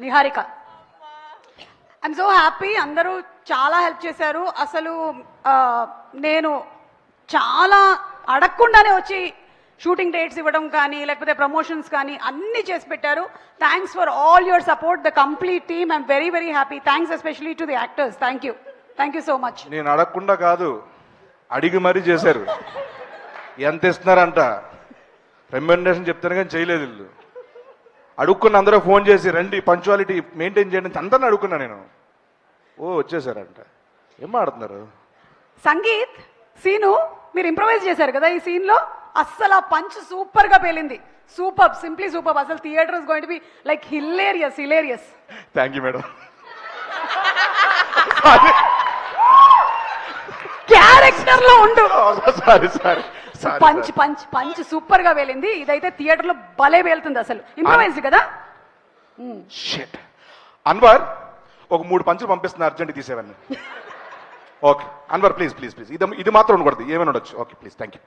Niharika. I'm so happy, అందరూ చాలా help చేశారు. అసలు నేను చాలా అడగకుండానే వచ్చి షూటింగ్ డేట్స్ ఇవ్వడం కానీ లేకపోతే ప్రమోషన్స్ కానీ అన్నీ చేసి పెట్టారు. Thanks for all your support, the complete team. I'm very very happy. Thanks especially to the actors. Thank you so much. నేను అడగకుండా కాదు, అడిగి మరీ చేశారు. ఎంత ఇస్తున్నారంట రెమ్యునరేషన్ చెప్తాను కానీ చేయలేదు వీళ్ళు. అడుక్కున్న అందరూ ఫోన్ చేసి రండి పంచువాలిటీ మెయింటైన్ చేయండి అందరిని అడుక్కున్నా నేను. వచ్చేసారంట. ఏం ఆడుతున్నారు? సంగీత్ సీను మీరు ఇంప్రవైజ్ చేశారు కదా ఈ సీన్ లో, అస్సలు ఆ పంచ్ సూపర్ గా పేలింది. Super, simply super. అసలు theatre is going to be like hilarious. Thank you madam. Character లో ఉండు. సారీ పంచ్ సూపర్ గా వేలింది. ఇదైతే థియేటర్ లో భలే వేలుతుంది. అసలు ఇంప్రవైజ్ కదా. షిట్. అన్వర్ ఒక 3 పంచులు పంపిస్తున్నా, అర్జెంట్ తీసేవన్నీ. ఓకే అన్వర్ ప్లీజ్ ఇది మాత్రం ఉండకూడదు, ఏమైనా ఉండొచ్చు. Okay please, thank you.